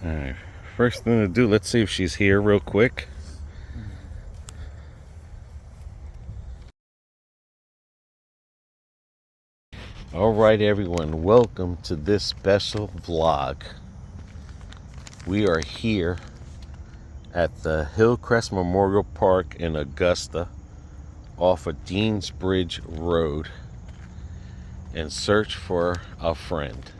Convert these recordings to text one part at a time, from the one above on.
Alright, first thing to do, let's see if she's here real quick. Alright everyone, welcome to this special vlog. We are here at the Hillcrest Memorial Park in Augusta off of Deansbridge Road in search for a friend.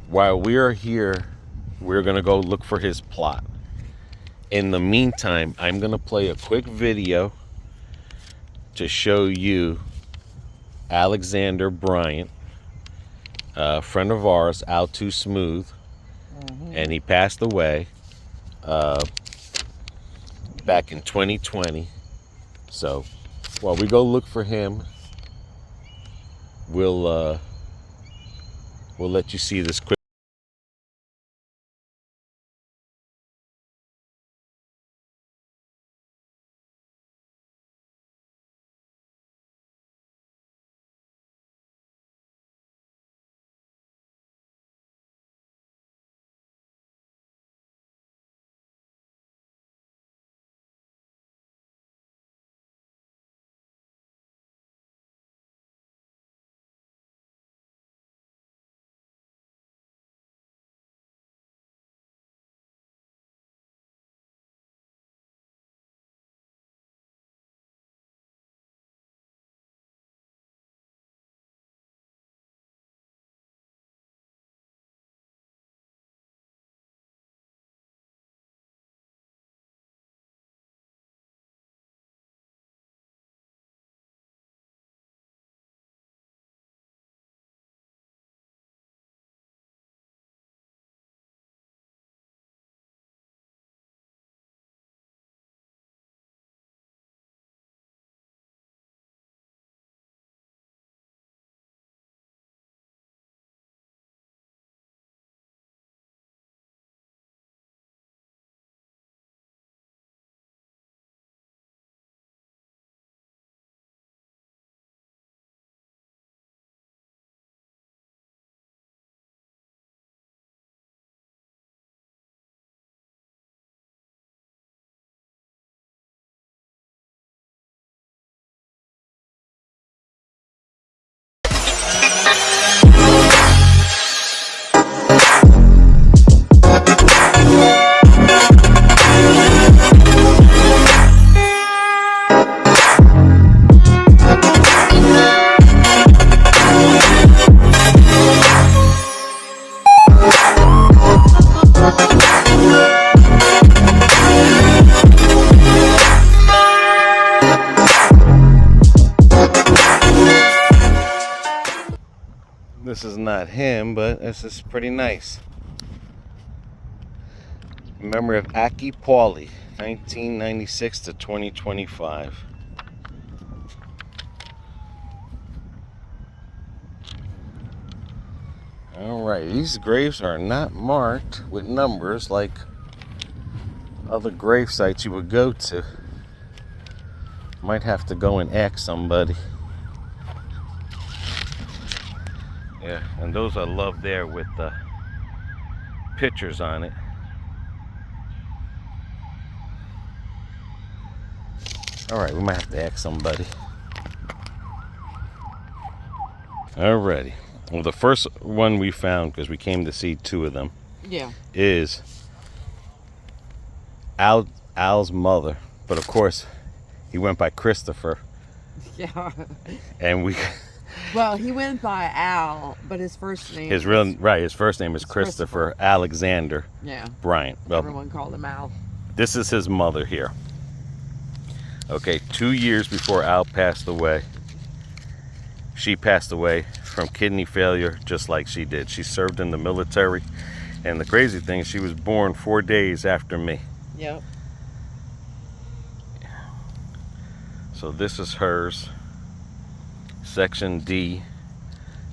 While we are here, we're gonna go look for his plot. In the meantime, I'm gonna play a quick video to show you Alexander Bryant, a friend of ours, Al Too Smooth, and he passed away back in 2020. So while we go look for him, we'll let you see this quick. This is not him, but this is pretty nice. Memory of Aki Pauly, 1996 to 2025. Alright, these graves are not marked with numbers like other grave sites you would go to. Might have to go and ask somebody. Yeah, and those I love there with the pictures on it. Alright, we might have to ask somebody. Alrighty. Well, the first one we found, because we came to see two of them, is Al's mother. But of course, he went by Christopher. Yeah. And we... Well, he went by Al, but his first name... His first name is Christopher Alexander Bryant. Well, everyone called him Al. This is his mother here. Okay, 2 years before Al passed away, she passed away from kidney failure just like she did. She served in the military, and the crazy thing is she was born 4 days after me. Yep. So this is hers. Section D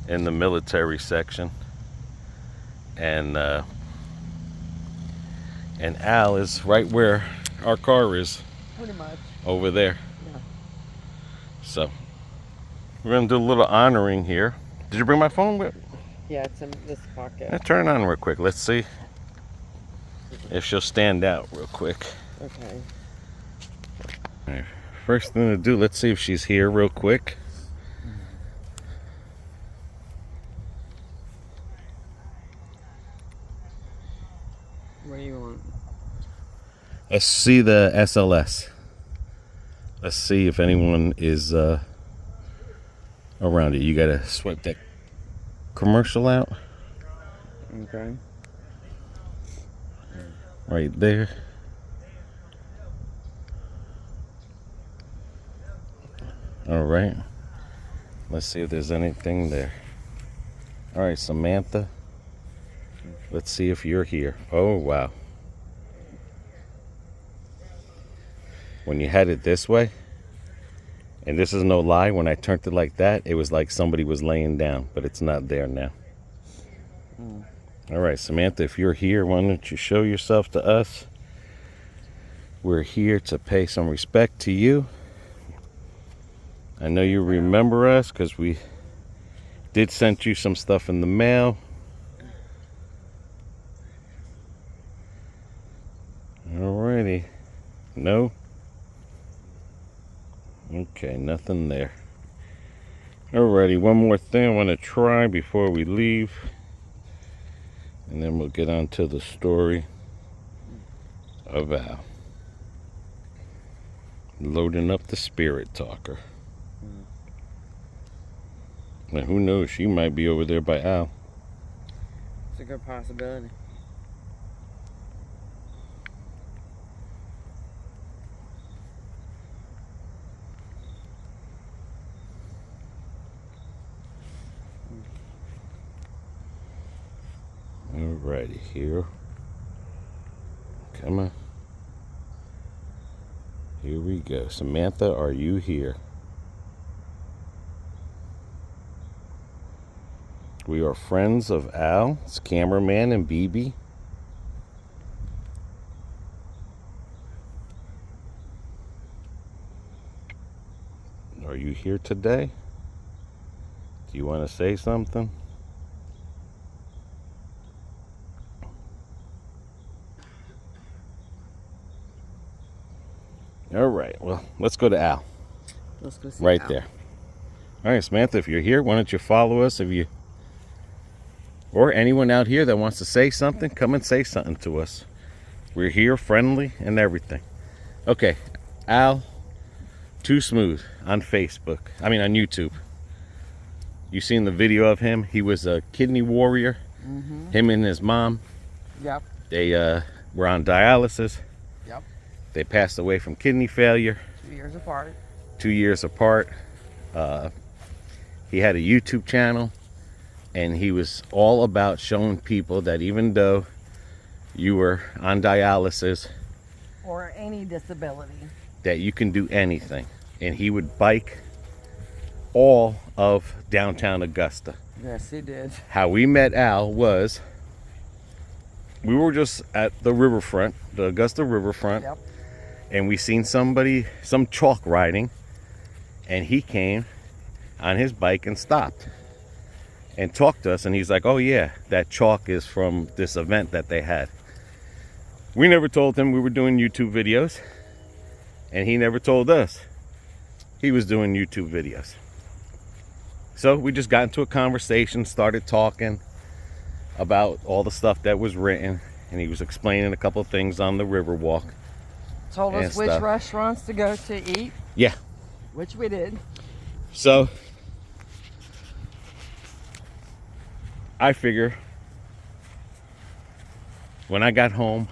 in the military section, and Al is right where our car is, pretty much over there. Yeah. So we're gonna do a little honoring here. Did you bring my phone with? Yeah, it's in this pocket. Now turn on real quick. Let's see if she'll stand out real quick. Okay. All right. First thing to do, let's see if she's here real quick. What do you want? Let's see the SLS. Let's see if anyone is around it. You gotta swipe that commercial out. Okay. Right there. All right. Let's see if there's anything there. All right, Samantha. Let's see if you're here. Oh, wow. When you had it this way, and this is no lie, when I turned it like that, it was like somebody was laying down, but it's not there now. All right, Samantha, if you're here, why don't you show yourself to us? We're here to pay some respect to you. I know you remember us because we did send you some stuff in the mail. Alrighty. No? Okay, nothing there. Alrighty, one more thing I want to try before we leave. And then we'll get on to the story of Al. Loading up the spirit talker. Now who knows, she might be over there by Al. It's a good possibility. Alrighty, here. Come on. Here we go. Samantha, are you here? We are friends of Al's cameraman and BB. Are you here today? Do you want to say something? All right, well, let's go to Al. Let's go see Right Al. there. All right, Samantha, if you're here, why don't you follow us? If you, or anyone out here that wants to say something, come and say something to us. We're here, friendly and everything. Okay, Al, Too Smooth on Facebook. I mean, on YouTube. You seen the video of him? He was a kidney warrior. Mm-hmm. Him and his mom. Yep. They were on dialysis. Yep. They passed away from kidney failure. 2 years apart. 2 years apart. He had a YouTube channel, and he was all about showing people that even though you were on dialysis Or any disability. that you can do anything. And he would bike all of downtown Augusta. Yes, he did. How we met Al was, we were just at the riverfront, the Augusta riverfront. Yep. And we seen somebody, some chalk riding, and he came on his bike and stopped and talked to us, and he's like, oh yeah, that chalk is from this event that they had. We never told him we were doing YouTube videos, and he never told us he was doing YouTube videos. So we just got into a conversation, started talking about all the stuff that was written, and he was explaining a couple of things on the Riverwalk. Told us and which stuff. restaurants to go to eat, Yeah. which we did. So I figure when I got home,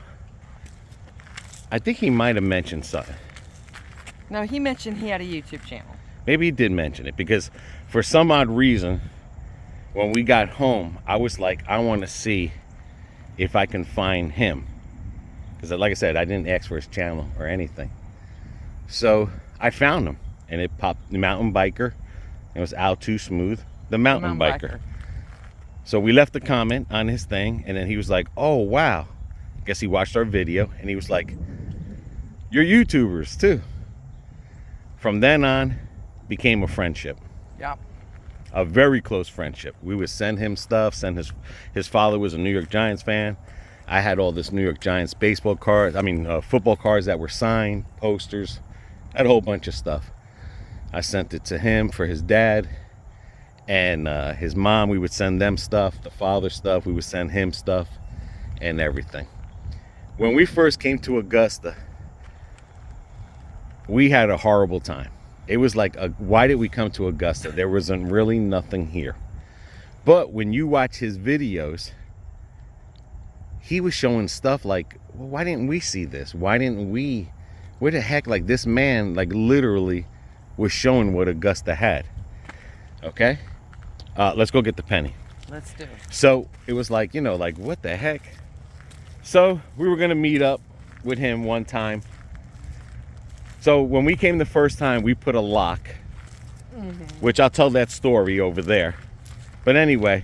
I think he might have mentioned something. No, he mentioned he had a YouTube channel. Maybe he did mention it because for some odd reason, when we got home, I was like, I want to see if I can find him. Because like I said, I didn't ask for his channel or anything. So I found him, and it popped the mountain biker. It was Al Too Smooth, the mountain biker. So we left a comment on his thing, and then he was like, oh wow. I guess he watched our video, and he was like, you're YouTubers too. From then on, became a friendship. Yep. a very close friendship. We would send him stuff. His father was a New York Giants fan. I had all this New York Giants baseball cards. Football cards that were signed, posters. I had a whole bunch of stuff. I sent it to him for his dad, and his mom. We would send them stuff. The father stuff. We would send him stuff, and everything. When we first came to Augusta, we had a horrible time. It was like, why did we come to Augusta? There wasn't really nothing here. But when you watch his videos, he was showing stuff like, well, why didn't we see this? Why didn't we? Where the heck? Like, this man, like, literally was showing what Augusta had. Okay? Let's go get the penny. Let's do it. So it was like, like, what the heck? So we were going to meet up with him one time. So when we came the first time, we put a lock, which I'll tell that story over there. But anyway,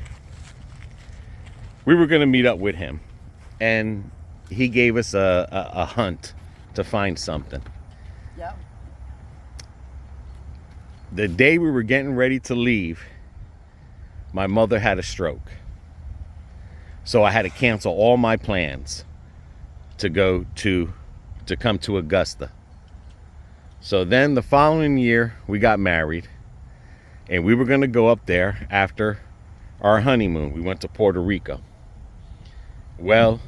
we were going to meet up with him. And he gave us a hunt to find something. Yep. The day we were getting ready to leave, my mother had a stroke. So I had to cancel all my plans to come to Augusta. So then the following year, we got married. And we were going to go up there after our honeymoon. We went to Puerto Rico. Well,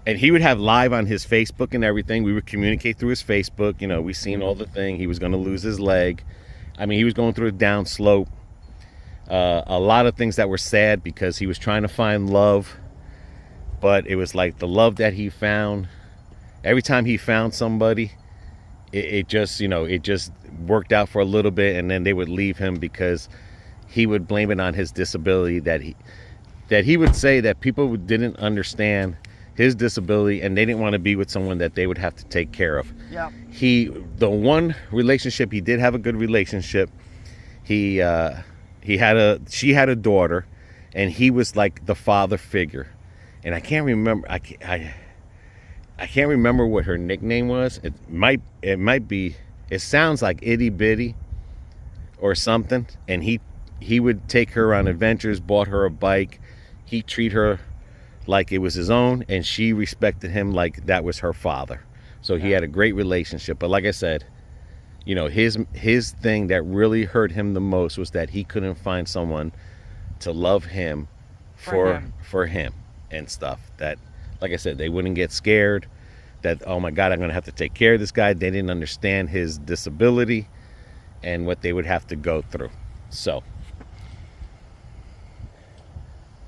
and he would have live on his Facebook and everything. We would communicate through his Facebook. We seen all the thing. He was going to lose his leg. He was going through a down slope. A lot of things that were sad because he was trying to find love. But it was like the love that he found. Every time he found somebody, it just worked out for a little bit. And then they would leave him because he would blame it on his disability, that he would say that people didn't understand his disability and they didn't want to be with someone that they would have to take care of. Yeah. The one relationship, he did have a good relationship. She had a daughter, and he was like the father figure. And I can't remember. I can't remember what her nickname was. It might be. It sounds like Itty Bitty or something. And he would take her on adventures, bought her a bike. He'd treat her like it was his own, and she respected him like that was her father. So he had a great relationship. But like I said, his thing that really hurt him the most was that he couldn't find someone to love him for him and stuff. That, like I said, they wouldn't get scared that, oh my God, I'm going to have to take care of this guy. They didn't understand his disability and what they would have to go through. So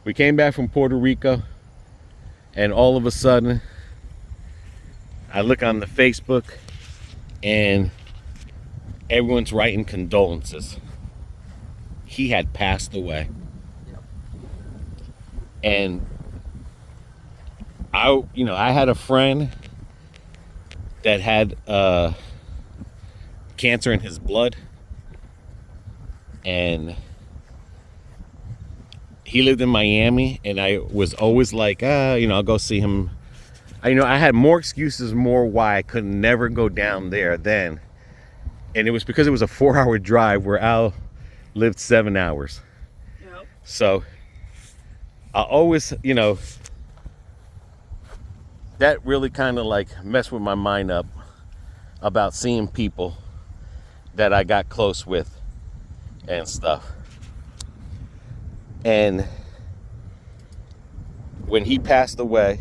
we came back from Puerto Rico, and all of a sudden I look on the Facebook and everyone's writing condolences. He had passed away. Yep. And I had a friend that had cancer in his blood, and he lived in Miami, and I was always like, I'll go see him. I had more excuses why I could never go down there then. And it was because it was a 4-hour drive where Al lived 7 hours. Yep. So I always, that really kind of like messed with my mind up about seeing people that I got close with and stuff. And when he passed away,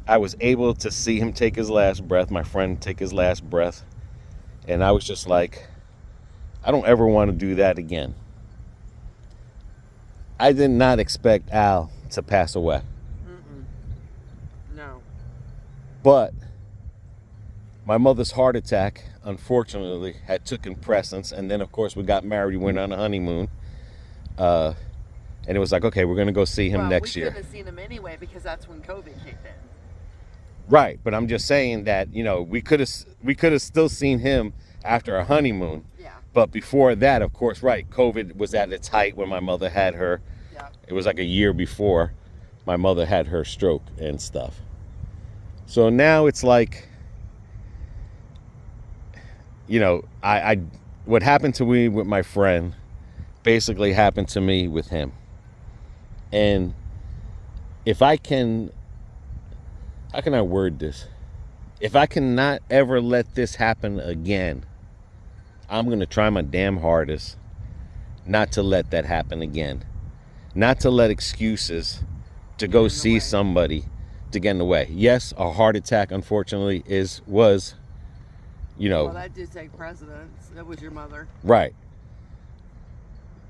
I was able to see him take his last breath, my friend take his last breath. And I was just like, I don't ever want to do that again. I did not expect Al to pass away. No. But my mother's heart attack, unfortunately, had taken precedence. And then, of course, we got married. We went on a honeymoon. And it was like, okay, we're going to go see him next year. We couldn't have seen him anyway because that's when COVID kicked in. Right, but I'm just saying that, we could have still seen him after our honeymoon. Yeah. But before that, of course, right, COVID was at its height when my mother had her. Yeah. It was like a year before my mother had her stroke and stuff. So now it's like, what happened to me with my friend basically happened to me with him. And if I can, how can I word this? If I cannot ever let this happen again, I'm going to try my damn hardest not to let that happen again. Not to let excuses to go see somebody to get in the way. Yes, a heart attack, unfortunately, was, you know. Well, that did take precedence. That was your mother. Right.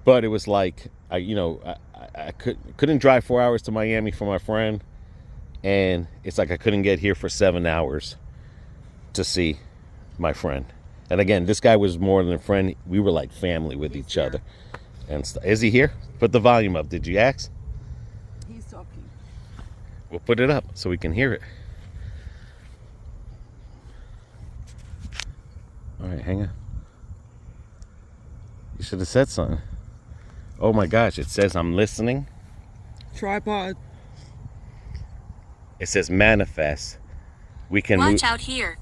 But it was like, I couldn't drive 4 hours to Miami for my friend. And it's like I couldn't get here for 7 hours to see my friend. And again, this guy was more than a friend. We were like family with each other. And is he here? Put the volume up. Did you ask? He's talking. We'll put it up so we can hear it. All right, hang on. You should have said something. Oh my gosh, it says I'm listening. Tripod. It says manifest. We can watch out here.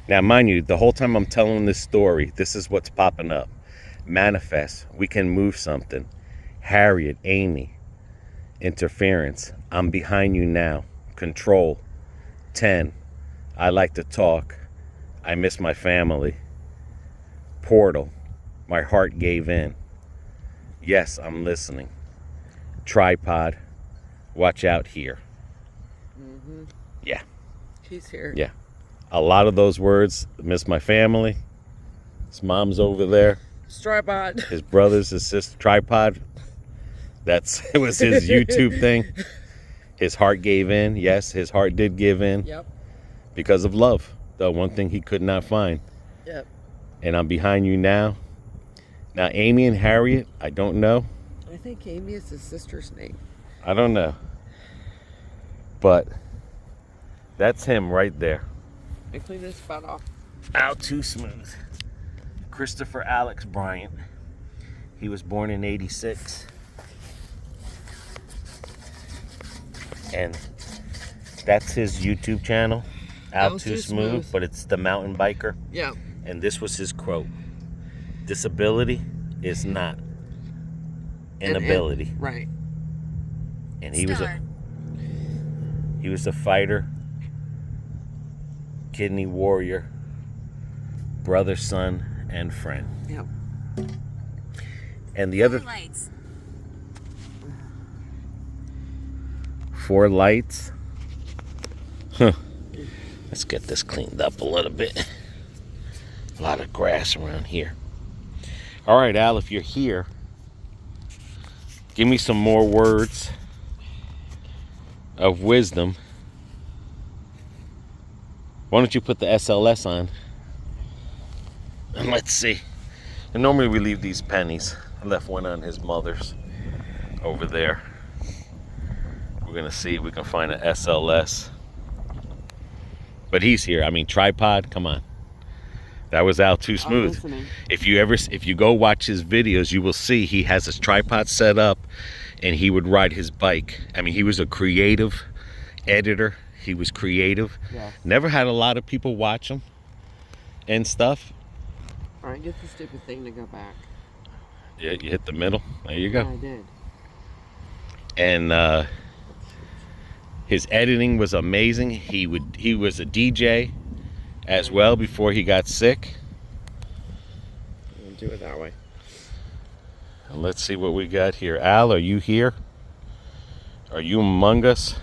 Now, mind you, the whole time I'm telling this story, this is what's popping up. Manifest. We can move something. Harriet, Amy. Interference. I'm behind you now. Control. 10. I like to talk. I miss my family. Portal. My heart gave in. Yes, I'm listening. Tripod. Watch out here. Mm-hmm. Yeah. He's here. Yeah. A lot of those words. Miss my family. His mom's over there. Tripod. His brothers, his sister. Tripod. It was his YouTube thing. His heart gave in. Yes, his heart did give in. Yep. Because of love. The one thing he could not find. Yep. And I'm behind you now. Now, Amy and Harriet, I don't know. I think Amy is his sister's name. I don't know. But that's him right there. I clean this spot off. Out too smooth. Christopher Alex Bryant. He was born in 86. And that's his YouTube channel. Out too smooth, but it's the mountain biker. Yeah. And this was his quote. Disability is not inability. Right. And he was a fighter, kidney warrior, brother, son, and friend. Yep. And the other lights. 4 lights. Huh. Let's get this cleaned up a little bit. A lot of grass around here. All right, Al, if you're here, give me some more words of wisdom. Why don't you put the SLS on? And let's see. And normally we leave these pennies. I left one on his mother's over there. We're going to see if we can find an SLS. But he's here. I mean, tripod, come on. That was Al Too Smooth. If you go watch his videos, you will see he has his tripod set up and he would ride his bike. I mean, he was a creative editor. He was creative. Yeah. Never had a lot of people watch him and stuff. All right, get the stupid thing to go back. Yeah, you hit the middle. There you go. Yeah, I did. And his editing was amazing. He was a DJ as well before he got sick. I'll do it that way. And let's see what we got here. Al, are you here? Are you among us?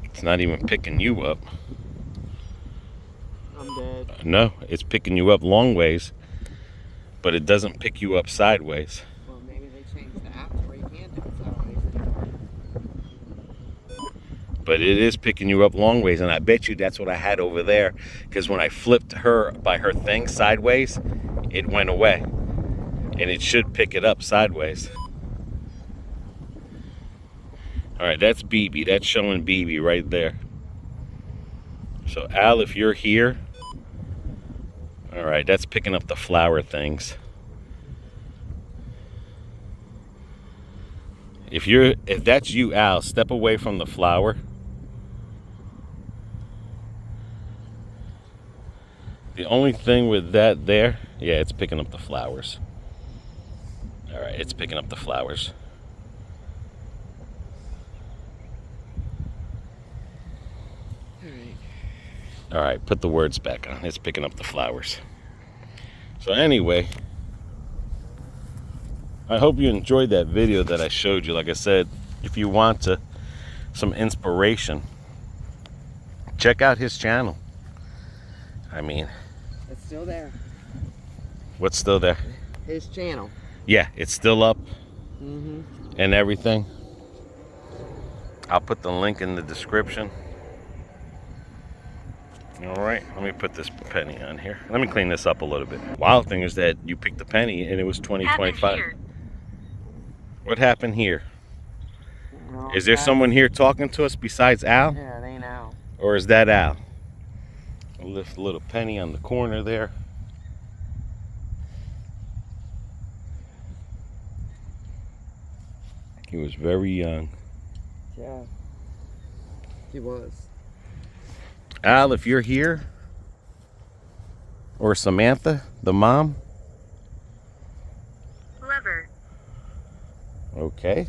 It's not even picking you up. I'm dead. No, it's picking you up long ways, but it doesn't pick you up sideways. Well, maybe they changed the app to where you can do it sideways. But it is picking you up long ways, and I bet you that's what I had over there, because when I flipped her by her thing sideways, it went away, and it should pick it up sideways. All right, that's BB. That's showing BB right there. So Al, if you're here, all right, that's picking up the flower things. If that's you, Al, step away from the flower. The only thing with that there, yeah, it's picking up the flowers. All right, it's picking up the flowers. All right, put the words back on. It's picking up the flowers. So anyway, I hope you enjoyed that video that I showed you. Like I said, if you want some inspiration, check out his channel. I mean, It's still there. what's still there? His channel. Yeah, it's still up Mm-hmm. and everything. I'll put the link in the description. All right, let me put this penny on here. Let me clean this up a little bit. Wild thing is that you picked the penny and it was 2025. What happened here? Well, Is there someone here talking to us besides Al? Yeah, it ain't Al. Or is that Al? I'll lift a little penny on the corner there. He was very young. Yeah. He was. Al, if you're here, or Samantha, the mom. Lever. Okay.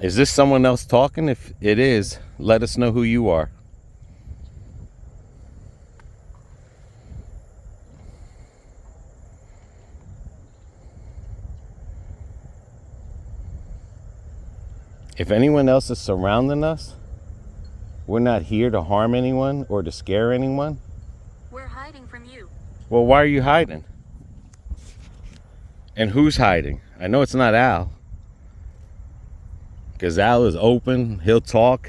Is this someone else talking? If it is, let us know who you are. If anyone else is surrounding us, we're not here to harm anyone or to scare anyone. We're hiding from you. Well, why are you hiding? And who's hiding? I know it's not Al. Because Al is open, he'll talk,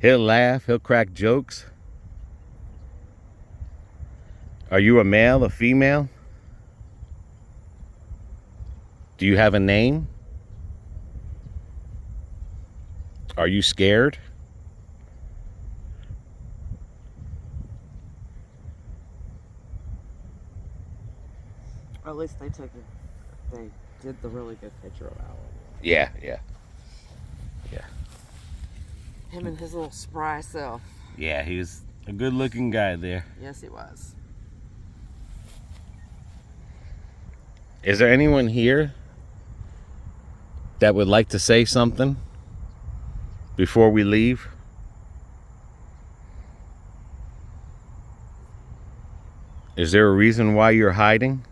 he'll laugh, he'll crack jokes. Are you a male, a female? Do you have a name? Are you scared? Or at least they did the really good picture of Al. Yeah. Him and his little spry self. Yeah, he was a good looking guy there. Yes, he was. Is there anyone here that would like to say something before we leave? Is there a reason why you're hiding?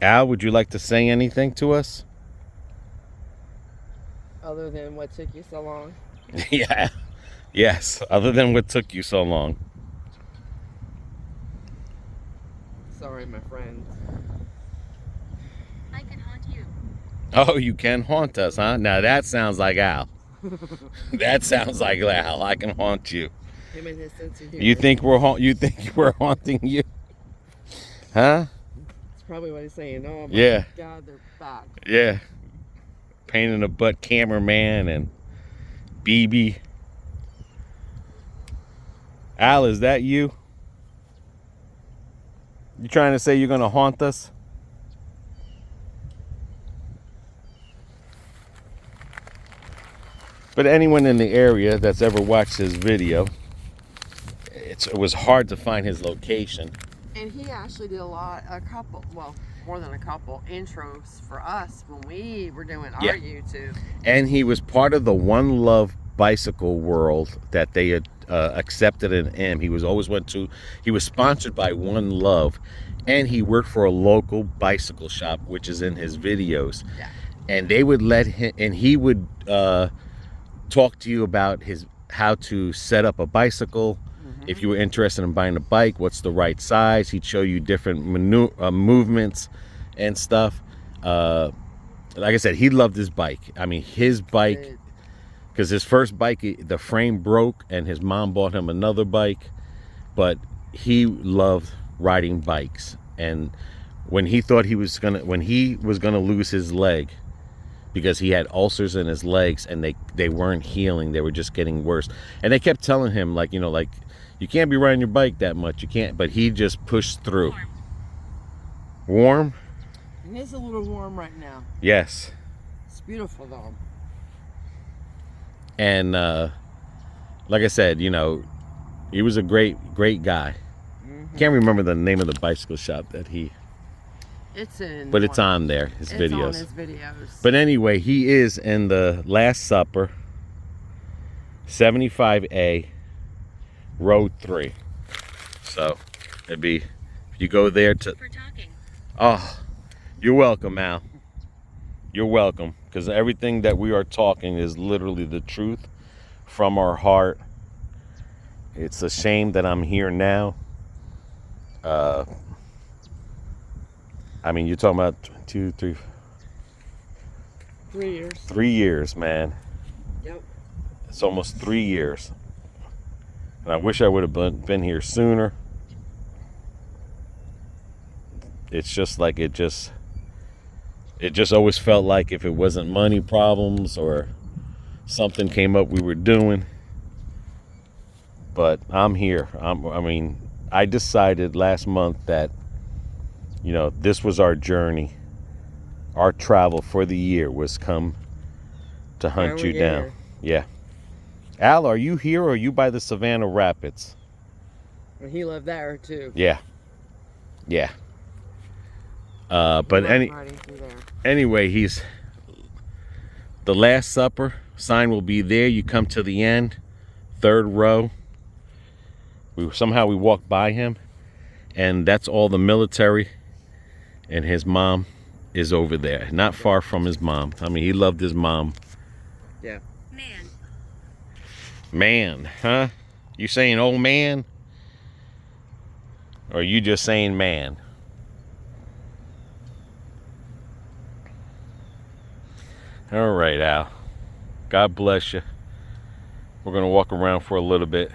Al, would you like to say anything to us? Other than what took you so long? Yeah. Yes, other than what took you so long. Sorry, my friend. I can haunt you. Oh, you can haunt us, huh? Now that sounds like Al. That sounds like Al. I can haunt you. Him and his sense of humor. You think we're haunting you? Huh? That's probably what he's saying. Oh my Yeah. God, they're back. Yeah. Pain in the butt cameraman and BB. Al, is that you? You trying to say you're gonna haunt us? But anyone in the area that's ever watched his video, it was hard to find his location. And he actually did a couple, well, more than a couple intros for us when we were doing Yeah. our YouTube. And he was part of the One Love bicycle world that they had accepted in him. He was sponsored by One Love, and he worked for a local bicycle shop, which is in his videos. Yeah. And they would let him, and he would talk to you about how to set up a bicycle. If you were interested in buying a bike, what's the right size? He'd show you different movements and stuff. Like I said, he loved his bike. I mean, his bike, because his first bike, the frame broke, and his mom bought him another bike. But he loved riding bikes. And when he was gonna lose his leg, because he had ulcers in his legs and they weren't healing, they were just getting worse. And they kept telling him, like, you can't be riding your bike that much. You can't. But he just pushed through. Warm? It is a little warm right now. Yes. It's beautiful though. And like I said, you know, he was a great guy. Can't remember the name of the bicycle shop that he... It's in... But it's on there, his it's videos. on his videos. But anyway, he is in the Last Supper, 75A, Road 3. So, it'd be... If you go there to... For talking. Oh, you're welcome, Al. You're welcome. Because everything that we are talking is literally the truth from our heart. It's a shame that I'm here now. I mean, you're talking about 2, 3... 3 years. 3 years, man. Yep. It's almost 3 years. And I wish I would have been here sooner. It's just like it just always felt like if it wasn't money problems or something came up we were doing. But I'm here. I mean, I decided last month that, you know, this was our journey. Our travel for the year was come to hunt you down. Yeah. Al, are you here or are you by the Savannah Rapids? Well, he lived there too. Yeah. Yeah. But anyway, he's the Last Supper sign will be there. You come to the end, 3rd row. Somehow we walked by him, and that's all the military, and his mom is over there, not far from his mom. I mean, he loved his mom. Yeah. Man, huh? You saying old man? Or you just saying man? All right, Al. God bless you. We're going to walk around for a little bit.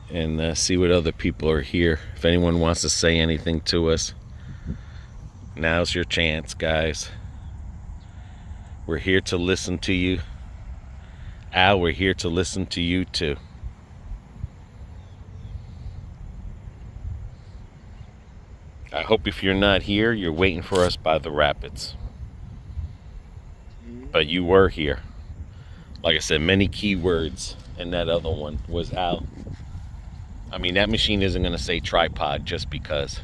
And see what other people are here. If anyone wants to say anything to us, now's your chance, guys. We're here to listen to you. Al, we're here to listen to you too. I hope if you're not here, you're waiting for us by the rapids. But you were here. Like I said, many keywords, and that other one was Al. I mean, that machine isn't going to say tripod just because.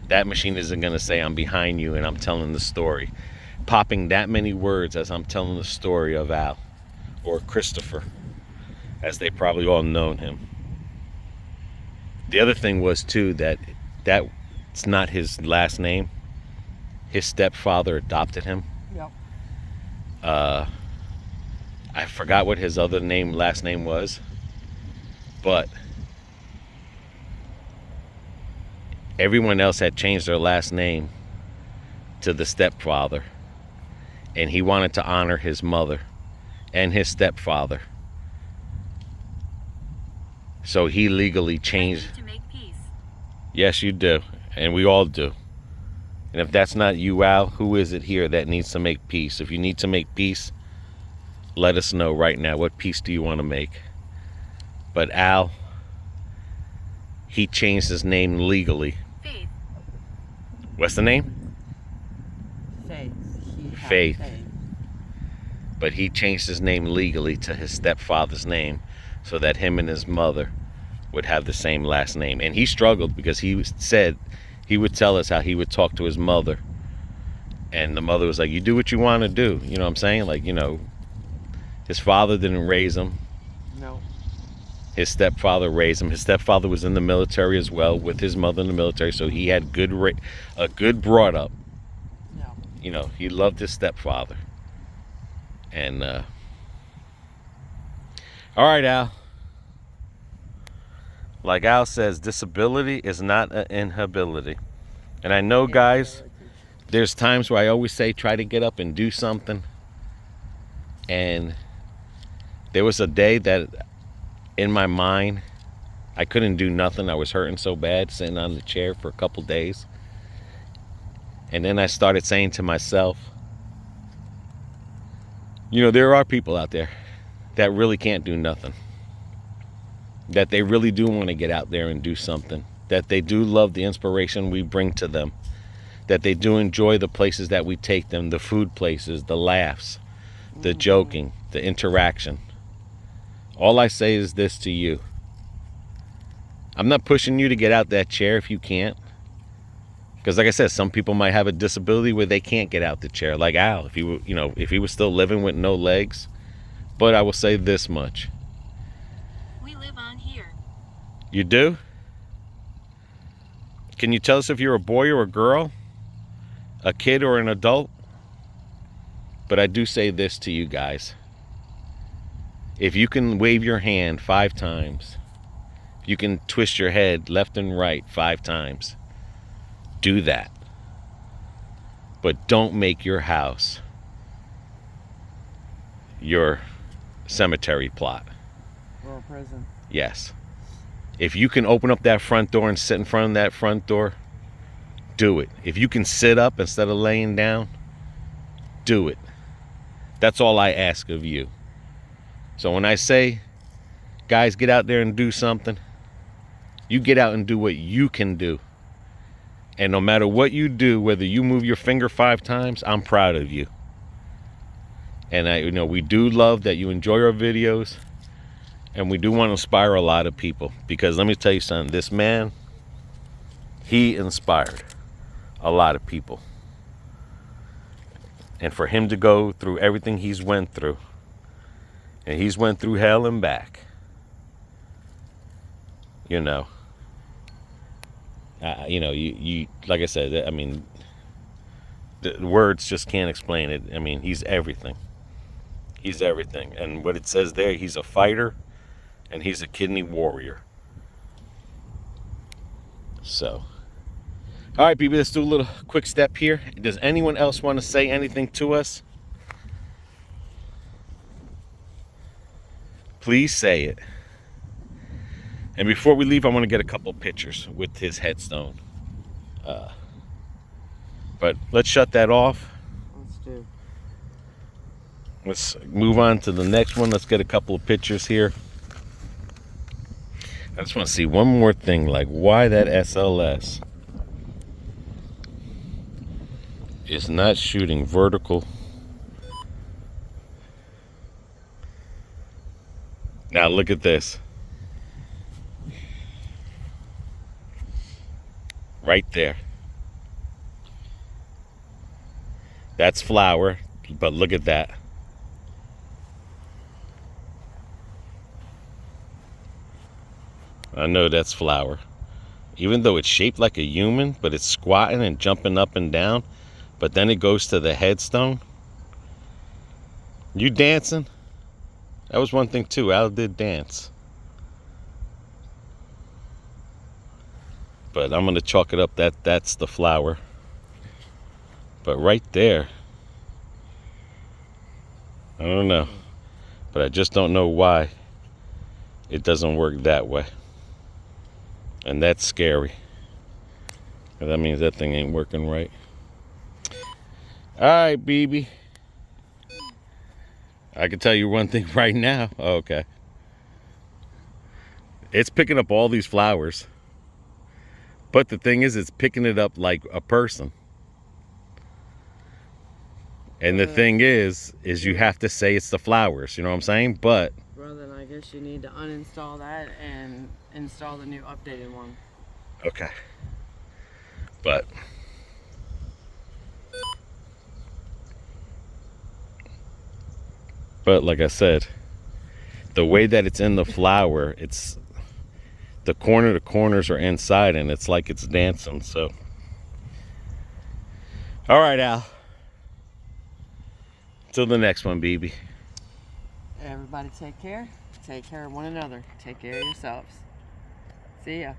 That machine isn't going to say I'm behind you and I'm telling the story. Popping that many words as I'm telling the story of Al, or Christopher, as they probably all known him. The other thing was too that it's not his last name. His stepfather adopted him. Yep. I forgot what his other last name was, but everyone else had changed their last name to the stepfather, and he wanted to honor his mother and his stepfather, so he legally changed. To make peace. Yes, you do, and we all do. And if that's not you, Al, who is it here that needs to make peace? If you need to make peace, let us know right now. What peace do you want to make? But Al, he changed his name legally. Faith. What's the name? Faith. Faith. But he changed his name legally to his stepfather's name so that him and his mother would have the same last name. And he struggled because he said he would tell us how he would talk to his mother. And the mother was like, you do what you want to do. You know what I'm saying? Like, you know, his father didn't raise him. No. His stepfather raised him. His stepfather was in the military as well, with his mother in the military. So he had a good brought up. No. You know, he loved his stepfather. And, all right, Al. Like Al says, disability is not an inability. And I know, guys, there's times where I always say try to get up and do something. And there was a day that in my mind I couldn't do nothing. I was hurting so bad sitting on the chair for a couple days. And then I started saying to myself, you know, there are people out there that really can't do nothing. that they really do want to get out there and do something, that they do love the inspiration we bring to them, that they do enjoy the places that we take them, the food places, the laughs, the joking, the interaction. All I say is this to you. I'm not pushing you to get out that chair if you can't. Because like I said, some people might have a disability where they can't get out the chair. Like Al, if he were, if he was still living with no legs. But I will say this much. We live on here. You do? Can you tell us if you're a boy or a girl? A kid or an adult? But I do say this to you guys. If you can wave your hand 5 times, if you can twist your head left and right 5 times, do that. But don't make your house your cemetery plot. Or a prison. Yes. If you can open up that front door and sit in front of that front door, do it. If you can sit up instead of laying down, do it. That's all I ask of you. So when I say, guys, get out there and do something, you get out and do what you can do. And no matter what you do, whether you move your finger 5 times, I'm proud of you. And we do love that you enjoy our videos, and we do want to inspire a lot of people. Because let me tell you something, this man, he inspired a lot of people. And for him to go through everything he's went through, and he's went through hell and back, you like I said, I mean, the words just can't explain it. I mean, he's everything. He's everything. And what it says there, he's a fighter and he's a kidney warrior. So, all right, people, let's do a little quick step here. Does anyone else want to say anything to us? Please say it. And before we leave, I want to get a couple pictures with his headstone. But let's shut that off. Let's do. Let's move on to the next one. Let's get a couple of pictures here. I just want to see one more thing, like why that SLS is not shooting vertical. Now look at this. Right there. That's flour, but look at that. I know that's flour. Even though it's shaped like a human, but it's squatting and jumping up and down, but then it goes to the headstone. You dancing? That was one thing too. Al did dance. But I'm going to chalk it up that's the flower. But right there, I don't know. But I just don't know why it doesn't work that way. And that's scary. That means that thing ain't working right. All right, BB. I can tell you one thing right now. Oh, okay. It's picking up all these flowers. But the thing is, it's picking it up like a person. And the thing is you have to say it's the flowers. You know what I'm saying? But Well, then I guess you need to uninstall that and install the new updated one. okay. But like I said, the way that it's in the flower, it's the corners are inside and it's like it's dancing. So all right, Al, till the next one, BB. Everybody take care of one another, take care of yourselves. See ya.